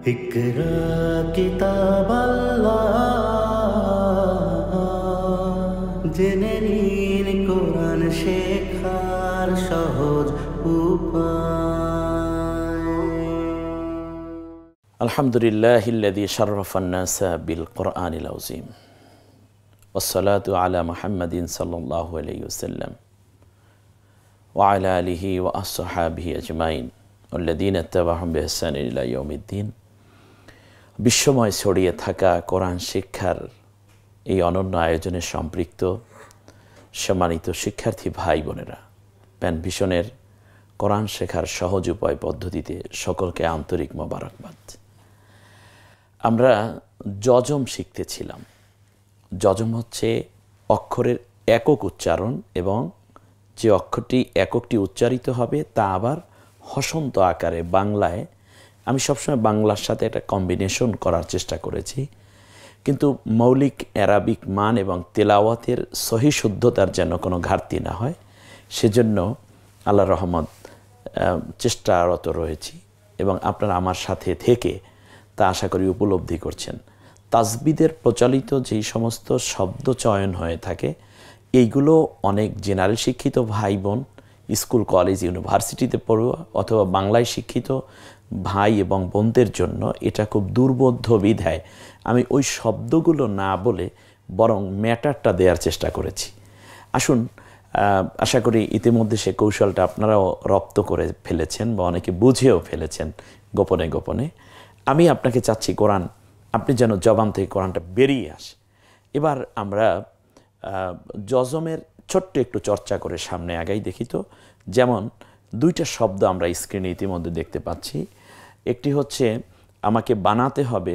ইকরা কিতাব আল্লাহ, জেনে নিন কোরআন শেখার সহজ উপায়। আলহামদুলিল্লাহিল্লাযী শাররাফান নাসা বিল কোরআনিল আযীম, ওয়াসসালাতু আলা মুহাম্মাদিন সাল্লাল্লাহু আলাইহি ওয়াসাল্লাম ওয়া আলা আলিহি ওয়া আসহাবিহি আজমাইন ওয়াল্লাযীনা ইত্তাবা'হুম বিইহসানিন ইলা ইয়াউমিদ্দিন। বিশ্বময় ছড়িয়ে থাকা কোরআন শিক্ষার এই অনন্য আয়োজনে সম্পৃক্ত সম্মানিত শিক্ষার্থী ভাই বোনেরা, প্যান ভিশনের কোরআন শেখার সহজ উপায় পদ্ধতিতে সকলকে আন্তরিক মোবারকবাদ। আমরা যজম শিখতেছিলাম। যজম হচ্ছে অক্ষরের একক উচ্চারণ এবং যে অক্ষরটি এককটি উচ্চারিত হবে তা আবার হসন্ত আকারে বাংলায়। আমি সবসময় বাংলার সাথে একটা কম্বিনেশন করার চেষ্টা করেছি, কিন্তু মৌলিক অ্যারাবিক মান এবং তেলাওয়াতের সহি শুদ্ধতার যেন কোনো ঘাটতি না হয়, সেজন্য আল্লাহর রহমত চেষ্টারত রয়েছি এবং আপনারা আমার সাথে থেকে তা আশা করি উপলব্ধি করছেন। তাজবিদের প্রচলিত যেই সমস্ত শব্দ চয়ন হয়ে থাকে, এইগুলো অনেক জেনারেল শিক্ষিত ভাই বোন, স্কুল কলেজ ইউনিভার্সিটিতে পড়ুয়া অথবা বাংলায় শিক্ষিত ভাই এবং বোনদের জন্য এটা খুব দুর্বোধ্য বিধায় আমি ওই শব্দগুলো না বলে বরং ম্যাটারটা দেওয়ার চেষ্টা করেছি। আসুন, আশা করি ইতিমধ্যে সে কৌশলটা আপনারাও রপ্ত করে ফেলেছেন বা অনেকে বুঝেও ফেলেছেন গোপনে গোপনে। আমি আপনাকে চাচ্ছি কোরআন আপনি যেন জবান থেকে কোরআনটা বেরিয়ে আসে। এবার আমরা যজমের ছোট্ট একটু চর্চা করে সামনে আগাই দেখি। তো যেমন দুইটা শব্দ আমরা স্ক্রিনে ইতিমধ্যে দেখতে পাচ্ছি। একটি হচ্ছে আমাকে বানাতে হবে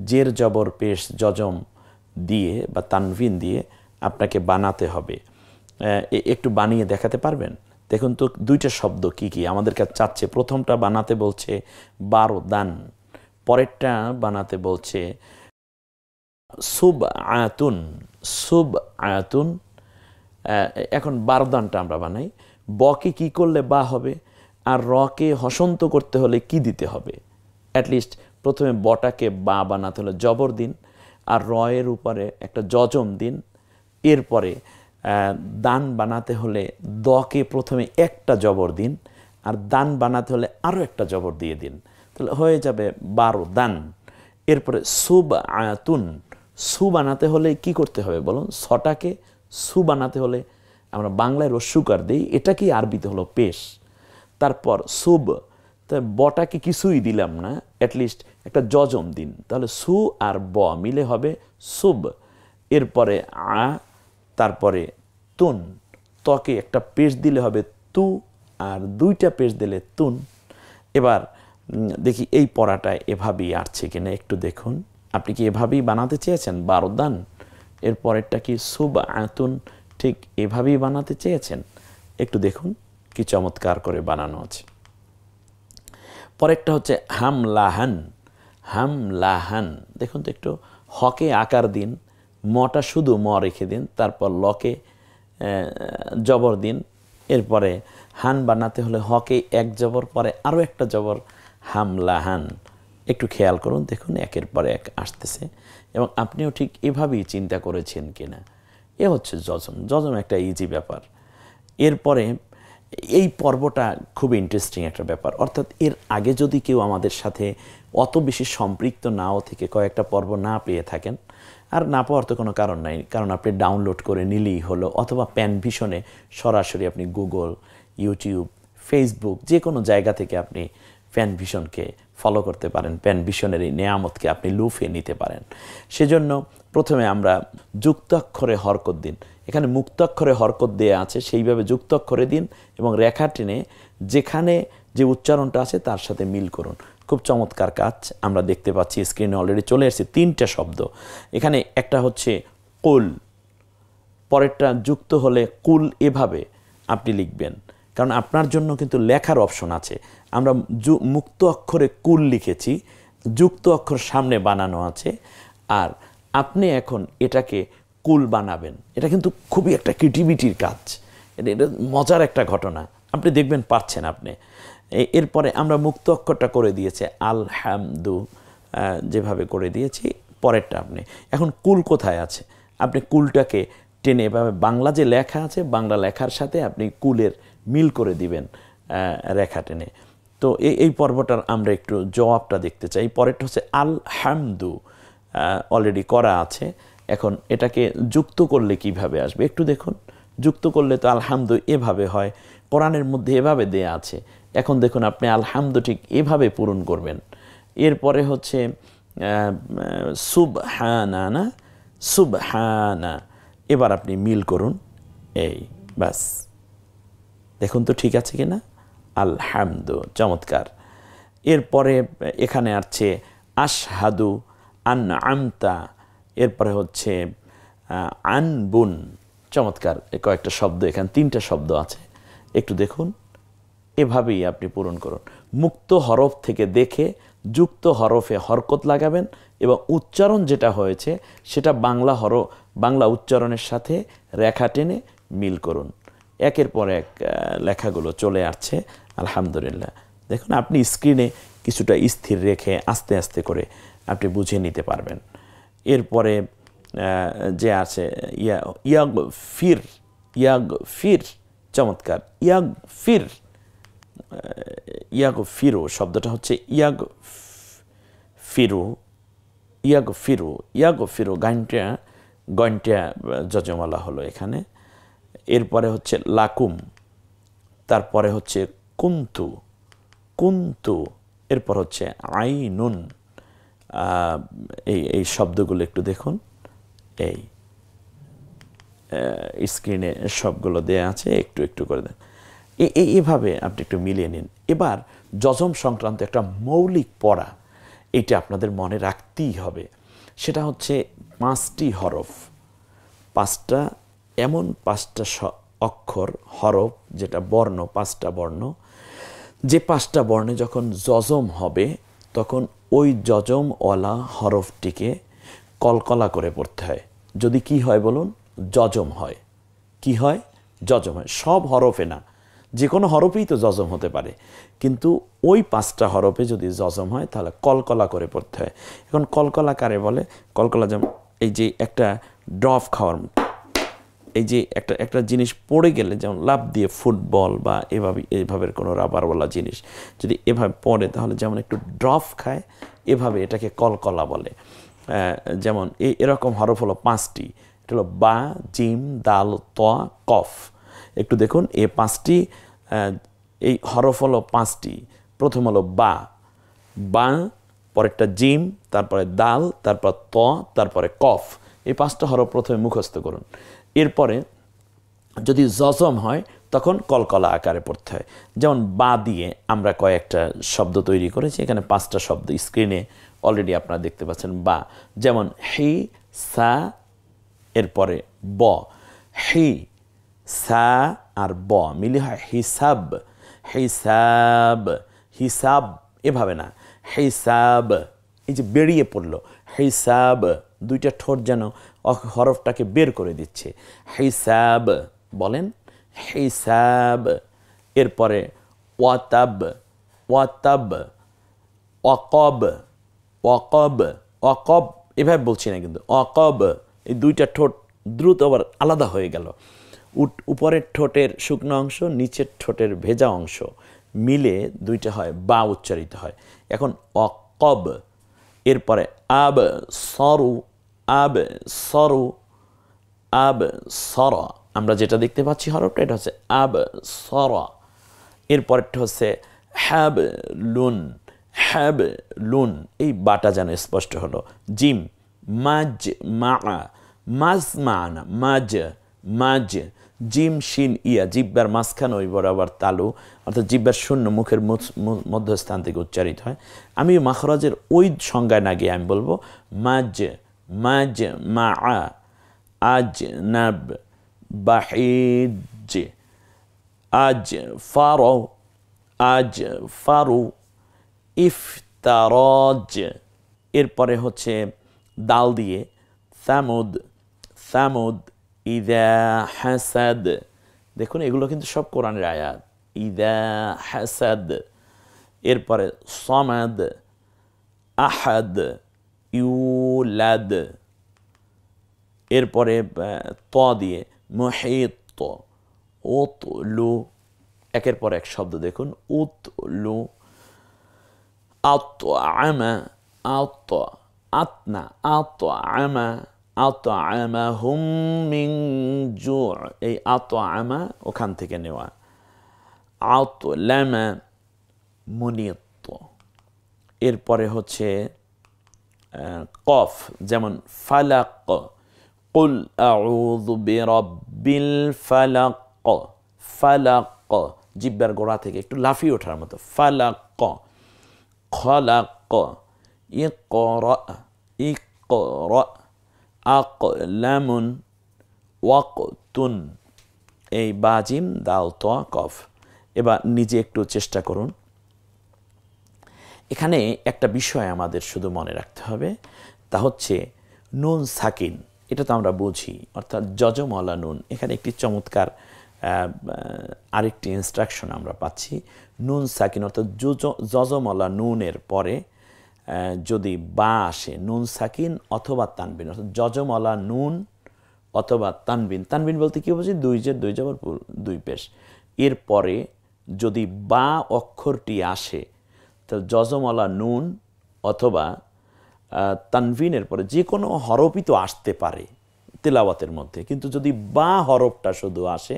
জের জবর পেশ যজম দিয়ে বা তানভিন দিয়ে আপনাকে বানাতে হবে। একটু বানিয়ে দেখাতে পারবেন? দেখুন তো দুইটা শব্দ কি কি আমাদের কাছে চাচ্ছে। প্রথমটা বানাতে বলছে বারদান, পরেরটা বানাতে বলছে সুব আয়াতুন। সুব আয়াতুন। এখন বারদানটা আমরা বানাই। বকে কি করলে বা হবে, আর রকে হসন্ত করতে হলে কি দিতে হবে? অ্যাটলিস্ট প্রথমে বটাকে বা বানাতে হলে জবর দিন, আর রয়ের উপরে একটা যজম দিন। এরপরে দান বানাতে হলে দকে প্রথমে একটা জবর দিন, আর দান বানাতে হলে আরও একটা জবর দিয়ে দিন, তাহলে হয়ে যাবে 12 দান। এরপরে সুব আয়াতুন। সু বানাতে হলে কি করতে হবে বলুন? ছটাকে সু বানাতে হলে আমরা বাংলায় রস্যুকার দিই, এটা কি আরবিতে হলো পেশ। তারপর সুব, তা বটাকে কিছুই দিলাম না, অ্যাটলিস্ট একটা যজম দিন, তাহলে সু আর ব মিলে হবে সুব। এরপরে আ, তারপরে তুন। তকে একটা পেশ দিলে হবে তু, আর দুইটা পেশ দিলে তুন। এবার দেখি এই পড়াটায় এভাবেই আসছে কিনা একটু দেখুন। আপনি কি এভাবেই বানাতে চেয়েছেন বারদান? এর পরেরটা কি সুব আতুন, ঠিক এভাবেই বানাতে চেয়েছেন? একটু দেখুন কি চমৎকার করে বানানো আছে। পরেরটা হচ্ছে হামলাহান। হামলাহান। দেখুন তো একটু, হকে আকার দিন, মটা শুধু ম রেখে দিন, তারপর লকে জবর দিন। এরপরে হান বানাতে হলে হকে এক জবর, পরে আরও একটা জবর, হামলাহান। একটু খেয়াল করুন, দেখুন একের পর এক আসতেছে এবং আপনিও ঠিক এভাবেই চিন্তা করেছেন কিনা। এ হচ্ছে যজম। যজম একটা ইজি ব্যাপার। এরপরে এই পর্বটা খুব ইন্টারেস্টিং একটা ব্যাপার, অর্থাৎ এর আগে যদি কেউ আমাদের সাথে অত বেশি সম্পৃক্ত নাও থেকে কয়েকটা পর্ব না পেয়ে থাকেন, আর না পাওয়ার তো কোনো কারণ নাই, কারণ আপনি ডাউনলোড করে নিলেই হলো, অথবা প্যান ভিশনে সরাসরি আপনি গুগল, ইউটিউব, ফেসবুক যে কোনো জায়গা থেকে আপনি প্যান ভিশনকে ফলো করতে পারেন। প্যান ভিশনের এই নেয়ামতকে আপনি লুফিয়ে নিতে পারেন। সেজন্য প্রথমে আমরা যুক্তাক্ষরে হরকত দিন। এখানে মুক্তাক্ষরে হরকত দেয়া আছে, সেইভাবে যুক্তাক্ষরে দিন এবং রেখা টেনে যেখানে যে উচ্চারণটা আছে তার সাথে মিল করুন। খুব চমৎকার কাজ আমরা দেখতে পাচ্ছি স্ক্রিনে অলরেডি চলে এসেছে। 3টে শব্দ এখানে। একটা হচ্ছে কুল, পরেরটা যুক্ত হলে কুল, এভাবে আপনি লিখবেন, কারণ আপনার জন্য কিন্তু লেখার অপশন আছে। আমরা মুক্ত অক্ষরে কুল লিখেছি, যুক্ত অক্ষর সামনে বানানো আছে, আর আপনি এখন এটাকে কুল বানাবেন। এটা কিন্তু খুবই একটা ক্রিয়েটিভিটির কাজ, এটা মজার একটা ঘটনা। আপনি দেখবেন পারছেন আপনি। এরপরে আমরা মুক্ত অক্ষরটা করে দিয়েছি আলহামদু, যেভাবে করে দিয়েছি পরেরটা আপনি। এখন কুল কোথায় আছে? আপনি কুলটাকে টেনে এভাবে বাংলা যে লেখা আছে বাংলা লেখার সাথে আপনি কুলের মিল করে দিবেন রেখা টেনে। তো এই পর্বটার আমরা একটু জবাবটা দেখতে চাই। পরেরটা হচ্ছে আলহামদু, অলরেডি করা আছে। এখন এটাকে যুক্ত করলে কিভাবে আসবে একটু দেখুন। যুক্ত করলে তো আলহামদু এভাবে হয়, কোরআনের মধ্যে এভাবে দেয়া আছে। এখন দেখুন আপনি আলহামদু ঠিক এভাবে পূরণ করবেন। এরপরে হচ্ছে সুবহানা, না সুবহানা, এবার আপনি মিল করুন, এই বাস। দেখুন তো ঠিক আছে কিনা? আলহামদু, চমৎকার। এরপরে এখানে আছে আশহাদু, আনআমতা, এরপরে হচ্ছে আনবুন, চমৎকার। কয়েকটা শব্দ, এখানে 3টা শব্দ আছে, একটু দেখুন। এভাবেই আপনি পূরণ করুন। মুক্ত হরফ থেকে দেখে যুক্ত হরফে হরকত লাগাবেন এবং উচ্চারণ যেটা হয়েছে সেটা বাংলা উচ্চারণের সাথে রেখা টেনে মিল করুন। একের পর এক লেখাগুলো চলে আসছে, আলহামদুলিল্লাহ। দেখুন আপনি স্ক্রিনে কিছুটা স্থির রেখে আস্তে আস্তে করে আপনি বুঝে নিতে পারবেন। এরপরে যে আছে ইয়াগ ফির, চমৎকার। ইয়াগ ফিরো শব্দটা হচ্ছে ইয়াগ ফিরো, গন্টা যজমালা হলো এখানে। এরপরে হচ্ছে লাকুম, তারপরে হচ্ছে কুন্তু, এরপর হচ্ছে আইনুন। এই শব্দগুলো একটু দেখুন, এই স্ক্রিনে সবগুলো দেয়া আছে, একটু একটু করে দেন। এইভাবে আপনি একটু মিলিয়ে নিন। এবার যজম সংক্রান্ত একটা মৌলিক পড়া, এটা আপনাদের মনে রাখতেই হবে। সেটা হচ্ছে 5টি হরফ, 5টা এমন 5টা অক্ষর, হরফ, যেটা বর্ণ, 5টা বর্ণ। যে 5টা বর্ণে যখন যজম হবে তখন ওই যজমওয়ালা হরফটিকে কলকলা করে পড়তে হয়। যদি কি হয় বলুন? যজম হয়। কি হয়? যজম হয়। সব হরফে না, যে কোনো হরফেই তো যজম হতে পারে, কিন্তু ওই 5টা হরফে যদি যজম হয় তাহলে কলকলা করে পড়তে হয়। এখন কলকলা কারে বলে? কলকলা যেমন এই যে একটা ড্রপ খাওয়ার, এই যে একটা জিনিস পড়ে গেলে যেমন লাফ দিয়ে ফুটবল বা এভাবে কোনো রাবারওয়ালা জিনিস যদি এভাবে পড়ে তাহলে যেমন একটু ড্রপ খায়, এভাবে এটাকে কলকলা বলে। যেমন এরকম হরফ হলো 5টি। এটা হলো বা, জিম, দাল, ত, কফ। একটু দেখুন এই 5টি, এই হরফ হলো 5টি। প্রথম হলো বা, পরেরটা জিম, তারপরে দাল, তারপর ত, তারপরে কফ। এই 5টা হরফ প্রথমে মুখস্থ করুন। এরপরে যদি যজম হয় তখন কলকলা আকারে পড়তে হয়। যেমন বা দিয়ে আমরা কয়েকটা শব্দ তৈরি করেছি, এখানে 5টা শব্দ স্ক্রিনে অলরেডি আপনারা দেখতে পাচ্ছেন। বা, যেমন হি সা, এরপরে ব, হি সা আর ব মিলি হয় হিসাব, হিসাব, এভাবে না, হিসাব। এই যে বেরিয়ে পড়লো হিসাব, 2টা ঠোঁট যেন হরফটাকে বের করে দিচ্ছে। হিসাব বলেন, হিসাব। এরপরে ওয়াতাব, অকব, এভাবে বলছি না কিন্তু, অকব। এই 2টা ঠোঁট দ্রুত আবার আলাদা হয়ে গেল। উপরের ঠোঁটের শুকনো অংশ, নিচের ঠোঁটের ভেজা অংশ মিলে 2টা হয় বা উচ্চারিত হয়। এখন অকব। এরপরে আব সরু, সর, আমরা যেটা দেখতে পাচ্ছি হরফটা এটা হচ্ছে আব সর। এরপরেরটা হচ্ছে হ্যাব লুন, এই বাটা যেন স্পষ্ট হলো। জিম মাজ মা, মাজ, জিম শিন ইয়া, জিব্বার মাঝখানে ওই বরাবর তালু, অর্থাৎ জিব্বার শূন্য মুখের মধ্যস্থান থেকে উচ্চারিত হয়। আমি মাখরাজের ওই সংজ্ঞায় না গিয়ে আমি বলবো মাজ মা, আজ নাব, বাহিজ, আজ ফারু, ইফতারজ। এরপরে হচ্ছে দাল দিয়ে সামুদ, ইদা হাসাদ। দেখুন এগুলো কিন্তু সব কোরআনের আয়াত। ইদা হাসাদ, এরপরে সমাদ, আহাদ, ইউলাদ, এরপরে ত দিয়ে মুহিত, উতলু, একের পর এক শব্দ দেখুন, উতলু, আতআমা, আতনা, আতআমা, আতআমাহুম মিন জু', এই আতআমা ওখান থেকে নেওয়া। আতলামা, মুনিত। এরপরে হচ্ছে কফ, যেমন ফালাক, কুল আউযু বিরাব্বিল ফালাক, ফালাক, জিহ্বার গোড়া থেকে একটু লাফিয়ে ওঠার মতো, ফালাক। খলাক, ইকরা, ইকরা, আকলামুন, ওয়াকতুন, এই বাজিম, দাল, ত, কফ। এবার নিজে একটু চেষ্টা করুন। এখানে একটা বিষয় আমাদের শুধু মনে রাখতে হবে, তা হচ্ছে নুন সাকিন, এটা তো আমরা বুঝি, অর্থাৎ যজমওয়ালা নুন। এখানে একটি চমৎকার আরেকটি ইনস্ট্রাকশন আমরা পাচ্ছি। নুন সাকিন অর্থাৎ যজমওয়ালা নুনের পরে যদি বা আসে, নুন সাকিন অথবা তানবিন, অর্থাৎ যজমওয়ালা নুন অথবা তানবিন। তানবিন বলতে কী বুঝি? দুই জের, দুই জবর, দুই পেশ। এরপরে যদি বা অক্ষরটি আসে, তো যজমওয়ালা নুন অথবা তানভিনের পরে যে কোনো হরফই তো আসতে পারে তেলাওয়াতের মধ্যে, কিন্তু যদি বা হরফটা শুধু আসে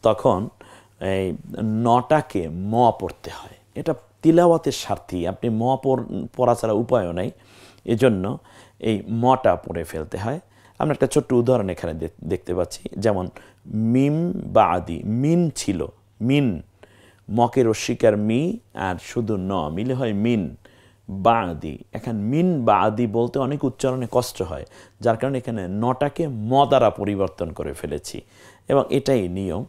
তখন এই নটাকে ম পড়তে হয়। এটা তিলাওয়াতের স্বার্থেই, আপনি ম পড়া ছাড়া উপায়ও নাই, এজন্য এই মটা পড়ে ফেলতে হয়। আমরা একটা ছোট্ট উদাহরণ এখানে দেখতে পাচ্ছি, যেমন মিম বা আদি, মিন ছিল, মিন, মকের অস্বীকার মি আর শুধু ন মিলে হয় মিন বা আদি। এখানে মিন বা আদি বলতে অনেক উচ্চারণে কষ্ট হয়, যার কারণে এখানে নটাকে ম দ্বারা পরিবর্তন করে ফেলেছি। এবং এটাই নিয়ম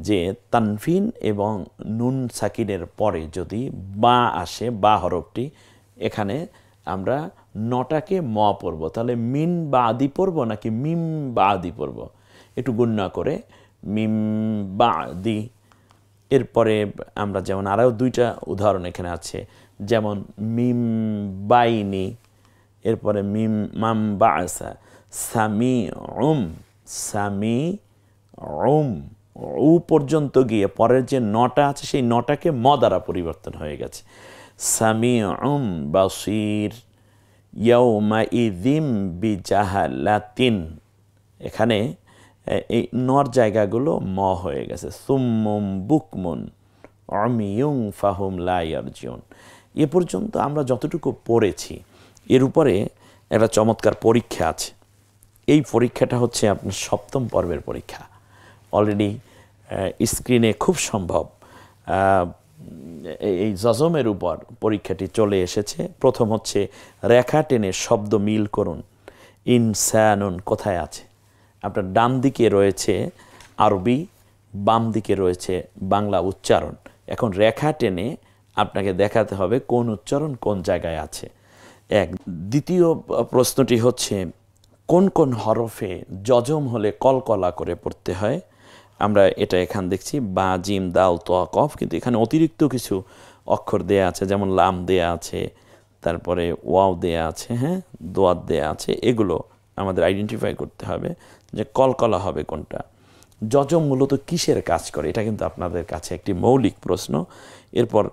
যে তানভিন এবং নুন সাকিনের পরে যদি বা আসে, বা হরফটি, এখানে আমরা নটাকে ম পড়ব। তাহলে মিন বা আদি পড়ব নাকি মিম বা আদি পড়ব? একটু গুণনা করে মিম বা আদি। এরপরে আমরা যেমন আরও দুইটা উদাহরণ এখানে আছে, যেমন মিম বাইনি, এরপরে মিম মাম বাসা, সামি উম, সামি উম, উ পর্যন্ত গিয়ে পরের যে নটা আছে সেই নটাকে ম দ্বারা পরিবর্তন হয়ে গেছে। সামি উম বাসির, ইয়াউমা ইযিম বিজাহালাতিন, এখানে এই নর জায়গাগুলো ম হয়ে গেছে। সুম্মুম বুকমুন অমিয়ুং ফাহুম লা ইয়ারজিউন। এ পর্যন্ত আমরা যতটুকু পড়েছি, এর উপরে একটা চমৎকার পরীক্ষা আছে। এই পরীক্ষাটা হচ্ছে আপনার সপ্তম পর্বের পরীক্ষা। অলরেডি স্ক্রিনে খুব সম্ভব এই যজমের উপর পরীক্ষাটি চলে এসেছে। প্রথম হচ্ছে রেখা টেনে শব্দ মিল করুন। ইনসানুন কোথায় আছে? আপনার ডান দিকে রয়েছে আরবি, বাম দিকে রয়েছে বাংলা উচ্চারণ। এখন রেখা টেনে আপনাকে দেখাতে হবে কোন উচ্চারণ কোন জায়গায় আছে। এক। দ্বিতীয় প্রশ্নটি হচ্ছে কোন কোন হরফে যজম হলে কলকলা করে পড়তে হয়? আমরা এটা এখান দেখছি, বা, জিম, দাল, ত, কফ, কিন্তু এখানে অতিরিক্ত কিছু অক্ষর দেয়া আছে, যেমন লাম দেয়া আছে, তারপরে ওয়াও দেয়া আছে, হ্যাঁ, দোয়াত দেয়া আছে। এগুলো আমাদের আইডেন্টিফাই করতে হবে যে কলকলা হবে কোনটা। যজম মূলত কিসের কাজ করে? এটা কিন্তু আপনাদের কাছে একটি মৌলিক প্রশ্ন। এরপর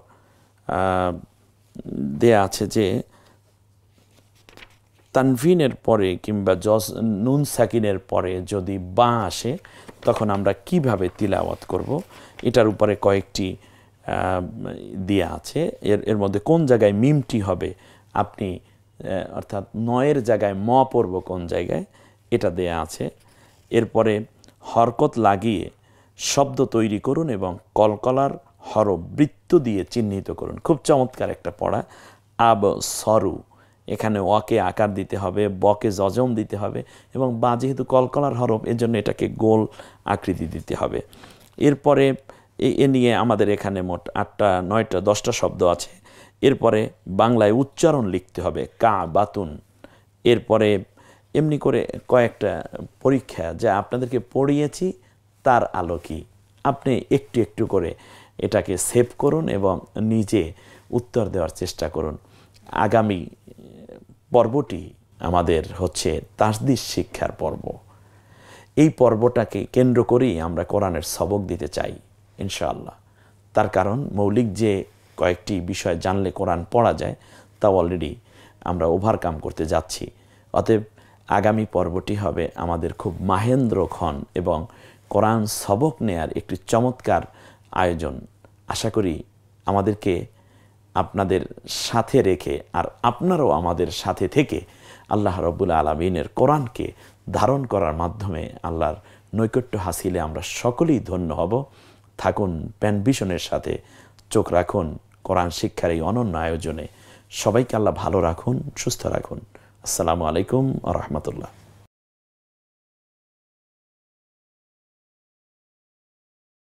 দেয়া আছে যে তানভিনের পরে কিংবা নুন সাকিনের পরে যদি বা আসে তখন আমরা কিভাবে তিলাওয়াত করব, এটার উপরে কয়েকটি দেয়া আছে। এর মধ্যে কোন জায়গায় মিমটি হবে, আপনি অর্থাৎ নয়ের জায়গায় ম পড়ব কোন জায়গায়, এটা দেয়া আছে। এরপরে হরকত লাগিয়ে শব্দ তৈরি করুন এবং কলকলার হরফ বৃত্ত দিয়ে চিহ্নিত করুন। খুব চমৎকার একটা পড়া। আব সরু, এখানে অকে আকার দিতে হবে, বকে যজম দিতে হবে, এবং বা যেহেতু কলকলার হরফ এজন্য এটাকে গোল আকৃতি দিতে হবে। এরপরে এ নিয়ে আমাদের এখানে মোট 8টা 9টা 10টা শব্দ আছে। এরপরে বাংলায় উচ্চারণ লিখতে হবে, কা বাতুন। এরপরে এমনি করে কয়েকটা পরীক্ষা যা আপনাদেরকে পড়িয়েছি তার আলোকে আপনি একটু একটু করে এটাকে সেভ করুন এবং নিজে উত্তর দেওয়ার চেষ্টা করুন। আগামী পর্বটি আমাদের হচ্ছে তাসদিস শিক্ষার পর্ব। এই পর্বটাকে কেন্দ্র করেই আমরা কোরআনের সবক দিতে চাই ইনশাআল্লাহ। তার কারণ মৌলিক যে কয়েকটি বিষয় জানলে কোরআন পড়া যায় তা অলরেডি আমরা ওভারকাম করতে যাচ্ছি। অতএব আগামী পর্বটি হবে আমাদের খুব মাহেন্দ্রক্ষণ এবং কোরআন সবক নেয়ার একটি চমৎকার আয়োজন। আশা করি আমাদেরকে আপনাদের সাথে রেখে আর আপনারাও আমাদের সাথে থেকে আল্লাহ রাব্বুল আলামিনের কোরআনকে ধারণ করার মাধ্যমে আল্লাহর নৈকট্য হাসিলে আমরা সকলেই ধন্য হব। থাকুন প্যানভিশনের সাথে, চোখ রাখুন কোরআন শিক্ষার এই অনন্য আয়োজনে। সবাইকে আল্লাহ ভালো রাখুন, সুস্থ রাখুন। আসসালামু আলাইকুম ওয়া রাহমাতুল্লাহ।